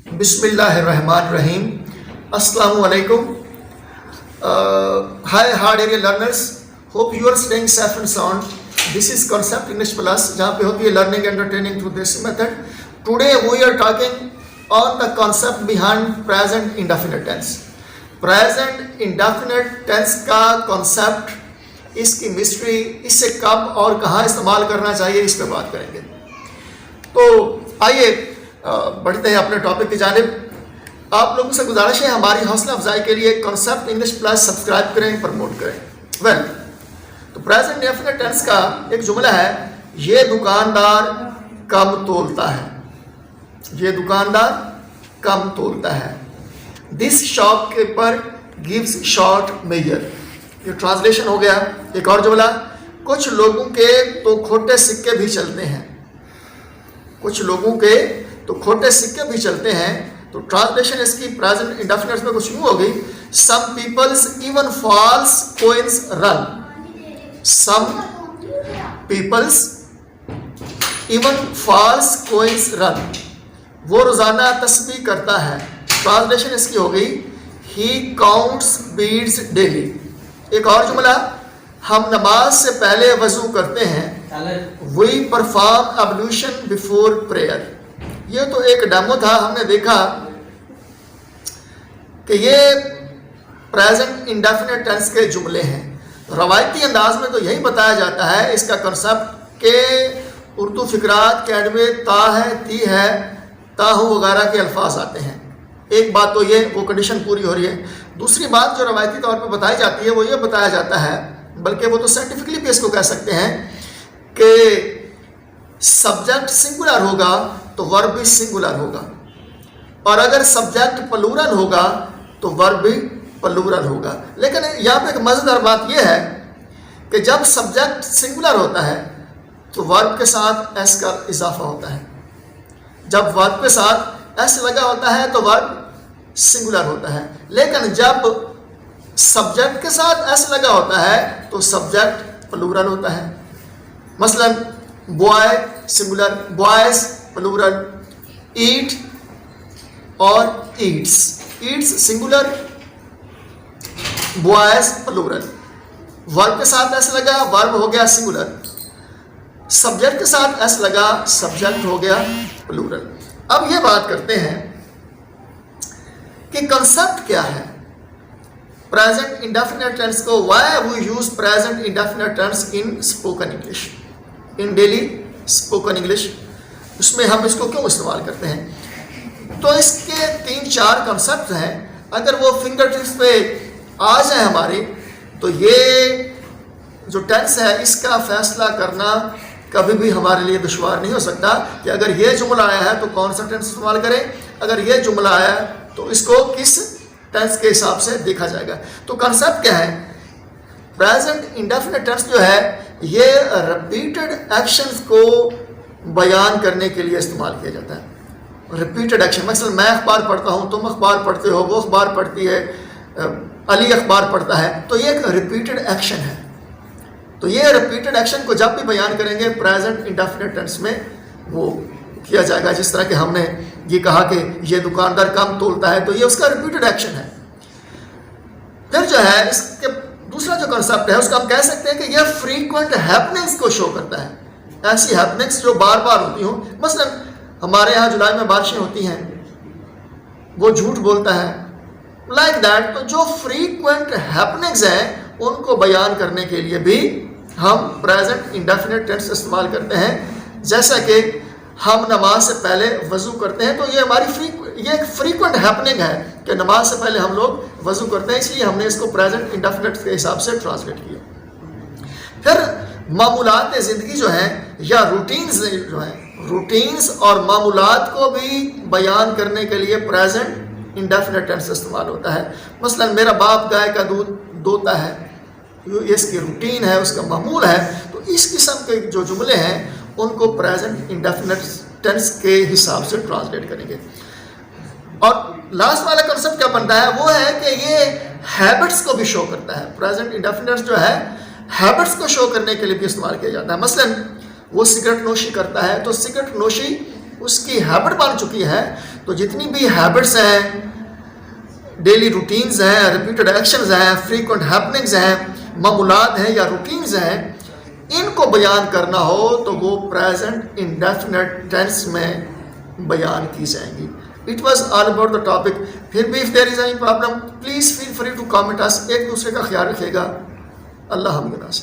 Bismillahirrahmanirrahim. Assalamu alaikum. Hi hard area learners. Hope you are staying safe and sound. This is Concept English Plus, जहाँ पे होती है learning entertaining through this method. Today we are talking on the concept behind present indefinite tense. Present indefinite tense का concept, इसकी mystery, इससे कब और कहाँ इस्तेमाल करना चाहिए, इस पर बात करेंगे. तो आइए बढ़ते हैं अपने टॉपिक की जानिब. आप लोगों से गुजारिश है हमारी हौसला अफजाई के लिए कॉन्सेप्ट इंग्लिश प्लस सब्सक्राइब करें, प्रमोट करें. तो प्रेजेंट इंडेफिनिट टेंस का एक जुमला है, ये दुकानदार कम तोलता है. ये दुकानदार कम तोलता है. This shopkeeper gives short measure. ये ट्रांसलेशन हो गया. एक और जुमला, कुछ लोगों के तो खोटे सिक्के भी चलते हैं. कुछ लोगों के तो खोटे सिक्के भी चलते हैं. तो ट्रांसलेशन इसकी प्रेजेंट इंडेफिनिट में कुछ यूं होगी, some peoples even falls coins run. Some peoples even falls coins run. वो रोजाना तस्बीह करता है. ट्रांसलेशन इसकी हो गई, ही काउंट्स बीड्स डेली. एक और जुमला, हम नमाज से पहले वजू करते हैं. We perform ablution before prayer. ये तो एक डेमो था, हमने देखा कि ये प्रेजेंट इंडेफिनिट टेंस के जुमले हैं. रवायती अंदाज में तो यही बताया जाता है इसका कंसेप्ट के उर्दू फिकरात के एंड में ता है, ती है, ताहू वगैरह के अल्फाज आते हैं. एक बात तो ये वो कंडीशन पूरी हो रही है. दूसरी बात जो रवायती तौर पर बताई जाती है वो ये बताया जाता है, बल्कि वो तो साइंटिफिकली भी इसको कह सकते हैं कि सब्जेक्ट सिंगुलर होगा तो वर्ब भी सिंगुलर होगा, और अगर सब्जेक्ट प्लूरल होगा तो वर्ब भी प्लूरल होगा. लेकिन यहाँ पे एक मज़ेदार बात यह है कि जब सब्जेक्ट सिंगुलर होता है तो वर्ब के साथ एस का इजाफा होता है. जब वर्ब के साथ एस लगा होता है तो वर्ब सिंगुलर होता है. लेकिन जब सब्जेक्ट के साथ एस लगा होता है तो सब्जेक्ट प्लूरल होता है. मसलन boy singular, boys plural, eat और eats. Eats singular, boys plural. Verb के साथ एस लगा, वर्ब हो गया सिंगुलर. सब्जेक्ट के साथ एस लगा, सब्जेक्ट हो गया प्लूरल. अब ये बात करते हैं कि कंसेप्ट क्या है प्रेजेंट इंडेफिनिट टेंस को. Why we use present indefinite tense in spoken English, in daily spoken English. उसमें हम इसको क्यों इस्तेमाल करते हैं? तो इसके 3-4 कंसेप्ट हैं. अगर वो फिंगर टिप्स पे आ जाए हमारी, तो ये जो टेंस है इसका फैसला करना कभी भी हमारे लिए दुश्वार नहीं हो सकता कि अगर ये जुमला आया है तो कौन सा टेंस इस्तेमाल करें, अगर ये जुमला आया तो इसको किस टेंस के हिसाब से देखा जाएगा. तो कंसेप्ट क्या है? प्रेजेंट इंडेफिनिट टेंस जो है ये रिपीटेड एक्शंस को बयान करने के लिए इस्तेमाल किया जाता है. रिपीटेड एक्शन, मसलन मैं अखबार पढ़ता हूँ, तुम अखबार पढ़ते हो, वो अखबार पढ़ती है, अली अखबार पढ़ता है. तो ये एक रिपीटेड एक्शन है. तो ये रिपीटेड एक्शन को जब भी बयान करेंगे प्रेजेंट इंडेफिनिट टेंस में वो किया जाएगा. जिस तरह के हमने ये कहा कि ये दुकानदार कम तोलता है, तो ये उसका रिपीटेड एक्शन है. फिर जो है इसके दूसरा जो कंसेप्ट है उसका हम कह सकते हैं कि ये फ्रीक्वेंट हैपनिंग्स को शो करता है. ऐसी हैपनिंग्स जो बार बार होती हों. मसलन हमारे यहाँ जुलाई में बारिशें होती हैं, वो झूठ बोलता है, लाइक दैट. तो जो फ्रीक्वेंट हैपनिंग्स हैं उनको बयान करने के लिए भी हम प्रेजेंट इंडेफिनिट टेंस इस्तेमाल करते हैं. जैसा कि हम नमाज से पहले वज़ू करते हैं, तो ये हमारी ये एक फ्रीक्वेंट हैपनिंग है कि नमाज से पहले हम लोग वज़ू करते हैं, इसलिए हमने इसको प्रेजेंट इंडेफिनिट के हिसाब से ट्रांसलेट किया. फिर मामूलात ज़िंदगी जो हैं या रूटीन्स जो हैं, रूटीन्स और मामूलात को भी बयान करने के लिए प्रेजेंट इंडेफिनिट टेंस इस्तेमाल होता है. मसलन मेरा बाप गाय का दूध दोता है, ये इसकी रूटीन है, उसका मामूल है. तो इस किस्म के जो जुमले हैं उनको प्रेजेंट इंडेफिनिट टेंस के हिसाब से ट्रांसलेट करेंगे. और लास्ट वाला कंसेप्ट क्या बनता है वो है कि ये हैबिट्स को भी शो करता है. प्रेजेंट इंडेफिनिट जो है हैबिट्स को शो करने के लिए भी इस्तेमाल किया जाता है. मसलन वो सिगरेट नोशी करता है, तो सिगरेट नोशी اس کی ہیبٹ بن چکی ہے، تو جتنی بھی ہیبٹس ہیں، ڈیلی روٹینز ہیں، ریپیٹڈ ایکشنز ہیں، فریکوینٹ ہیپننگز ہیں، معمولات ہیں یا روٹینز ہیں، ان کو بیان کرنا ہو تو وہ پریزنٹ انڈیفینٹ ٹینس میں بیان کی جائیں گی. It was all about the topic. پھر بھی if there is any problem, please feel free to comment us. ایک دوسرے کا خیال رکھیے گا. اللہ حافظ.